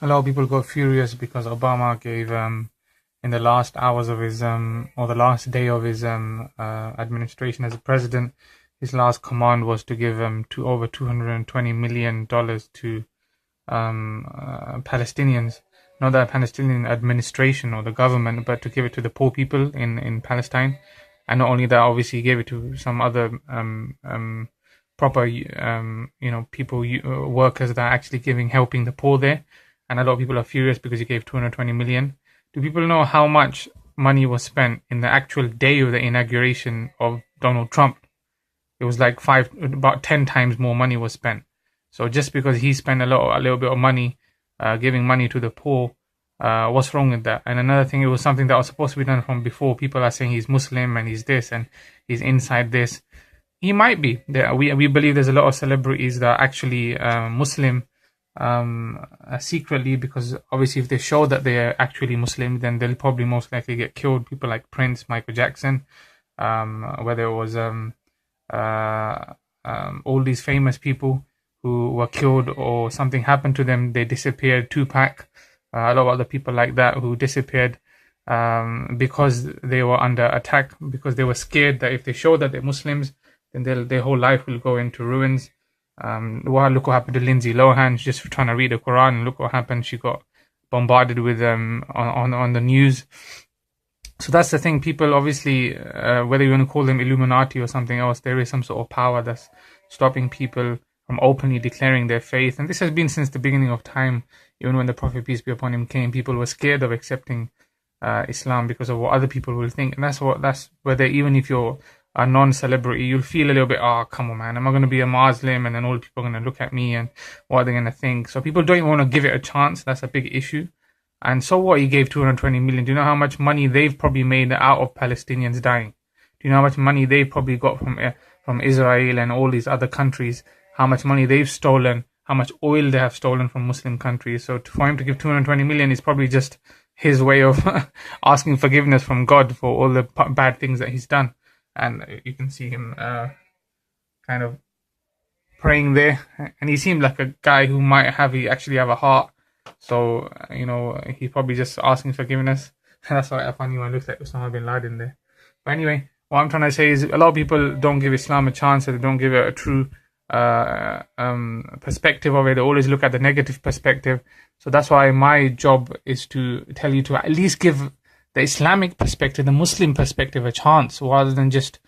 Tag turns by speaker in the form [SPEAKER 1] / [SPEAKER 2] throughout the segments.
[SPEAKER 1] A lot of people got furious because Obama gave in the last hours of his or the last day of his administration as a president, his last command was to give to over $220 million to Palestinians, not the Palestinian administration or the government, but to give it to the poor people in Palestine. And not only that, obviously, he gave it to some other proper, people, workers that are actually helping the poor there. And a lot of people are furious because he gave 220 million. Do people know how much money was spent in the actual day of the inauguration of Donald Trump? It was like about 10 times more money was spent. So just because he spent a little bit of money, giving money to the poor, what's wrong with that? And another thing, it was something that was supposed to be done from before. People are saying he's Muslim and he's this and he's inside this. He might be. We believe there's a lot of celebrities that are actually Muslim secretly, because obviously if they show that they're actually Muslim, then they'll probably most likely get killed. People like Prince, Michael Jackson, whether it was all these famous people who were killed or something happened to them, they disappeared. Tupac, a lot of other people like that who disappeared because they were under attack, because they were scared that if they show that they're Muslims, then their whole life will go into ruins. Look what happened to Lindsay Lohan. She's just trying to read the Quran, and look what happened. She got bombarded with on the news. So that's the thing. People obviously, whether you want to call them Illuminati or something else, there is some sort of power that's stopping people from openly declaring their faith. And this has been since the beginning of time. Even when the Prophet, peace be upon him, came, people were scared of accepting Islam because of what other people will think. And that's whether even if you're a non-celebrity, you'll feel a little bit, oh, come on, man, am I going to be a Muslim and then all the people are going to look at me and what are they going to think? So people don't even want to give it a chance. That's a big issue. And so what, he gave 220 million. Do you know how much money they've probably made out of Palestinians dying? Do you know how much money they've probably got from Israel and all these other countries? How much money they've stolen? How much oil they have stolen from Muslim countries? So for him to give 220 million is probably just his way of asking forgiveness from God for all the bad things that he's done. And you can see him kind of praying there. And he seemed like a guy who might actually have a heart. So, he's probably just asking forgiveness. That's why I funny when it looks like Osama bin Laden there. But anyway, what I'm trying to say is a lot of people don't give Islam a chance, and they don't give it a true perspective of it. They always look at the negative perspective. So that's why my job is to tell you to at least give the Islamic perspective, the Muslim perspective, a chance, rather than just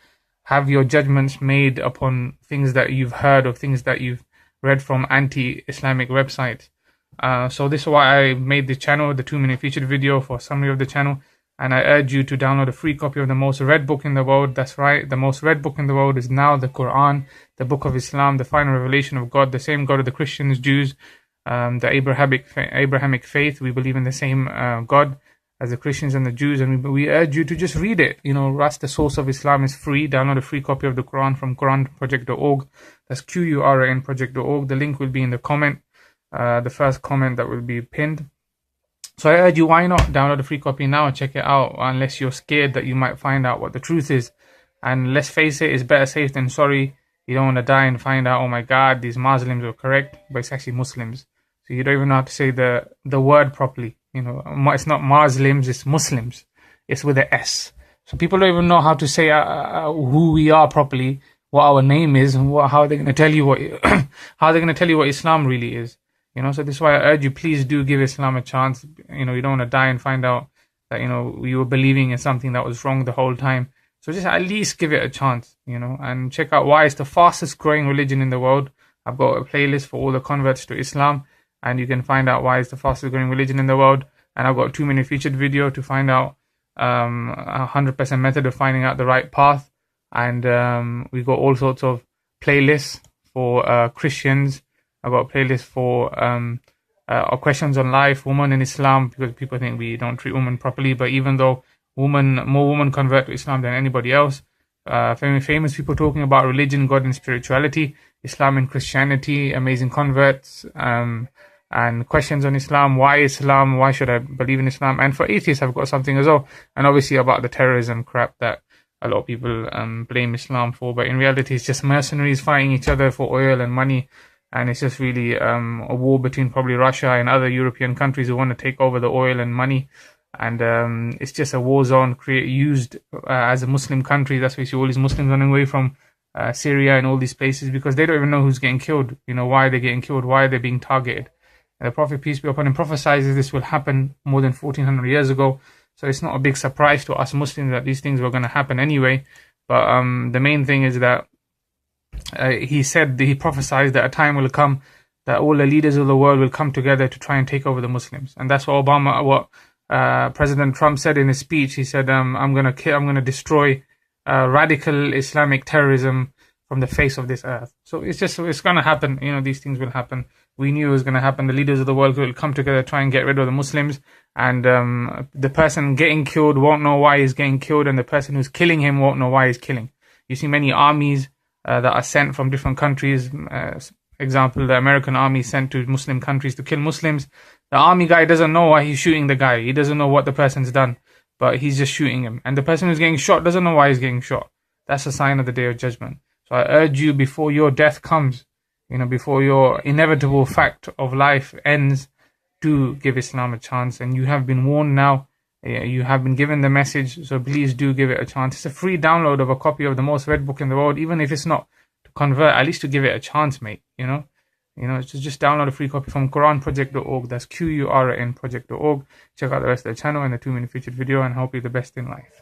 [SPEAKER 1] have your judgments made upon things that you've heard or things that you've read from anti-Islamic websites. So this is why I made the channel, the 2-minute featured video for a summary of the channel. And I urge you to download a free copy of the most read book in the world. That's right, the most read book in the world is now the Quran, the book of Islam, the final revelation of God, the same God of the Christians, Jews, the Abrahamic faith. We believe in the same God as the Christians and the Jews, and we urge you to just read it. That's the source of Islam, is free. Download a free copy of the Quran from quranproject.org. That's QURANproject.org. The link will be in the comment, the first comment that will be pinned. So I urge you, why not download a free copy now and check it out, unless you're scared that you might find out what the truth is. And let's face it, it's better safe than sorry. You don't want to die and find out, oh my God, these Muslims were correct, but it's actually Muslims. So you don't even know how to say the word properly. It's not Muslims, it's Muslims. It's with an S. So people don't even know how to say who we are properly, what our name is, and how are they going to tell you what Islam really is. So this is why I urge you, please do give Islam a chance. You don't want to die and find out that, you were believing in something that was wrong the whole time. So just at least give it a chance, and check out why it's the fastest growing religion in the world. I've got a playlist for all the converts to Islam, and you can find out why it's the fastest growing religion in the world. And I've got a 2-minute featured video to find out 100% method of finding out the right path. And we've got all sorts of playlists for Christians. I've got a playlist for questions on life, women in Islam, because people think we don't treat women properly. But even though more women convert to Islam than anybody else, famous people talking about religion, God and spirituality, Islam and Christianity, amazing converts, and questions on Islam, why should I believe in Islam? And for atheists, I've got something as well. And obviously about the terrorism crap that a lot of people blame Islam for. But in reality, it's just mercenaries fighting each other for oil and money. and it's just really a war between probably Russia and other European countries who want to take over the oil and money. And it's just a war zone used as a Muslim country. That's why you see all these Muslims running away from Syria and all these places, because they don't even know who's getting killed. You know, why they're getting killed, why they're being targeted. And the Prophet, peace be upon him, prophesies this will happen more than 1400 years ago. So it's not a big surprise to us Muslims that these things were going to happen anyway. But the main thing is that he prophesied that a time will come that all the leaders of the world will come together to try and take over the Muslims. And that's what President Trump said in his speech. He said, I'm going to destroy radical Islamic terrorism from the face of this earth. So it's going to happen. You know, these things will happen. We knew it was going to happen. The leaders of the world will come together, try and get rid of the Muslims. And the person getting killed won't know why he's getting killed, and the person who's killing him won't know why he's killing. You see many armies that are sent from different countries. Example, the American army sent to Muslim countries to kill Muslims. The army guy doesn't know why he's shooting the guy. He doesn't know what the person's done, but he's just shooting him. And the person who's getting shot doesn't know why he's getting shot. That's a sign of the Day of Judgment. So I urge you, before your death comes, you know, before your inevitable fact of life ends, do give Islam a chance. And you have been warned now. You have been given the message, so please do give it a chance. It's a free download of a copy of the most read book in the world, even if it's not to convert, at least to give it a chance, mate. You know, just download a free copy from QuranProject.org. That's QURAN project.org. Check out the rest of the channel and the 2-minute featured video, and hope you the best in life.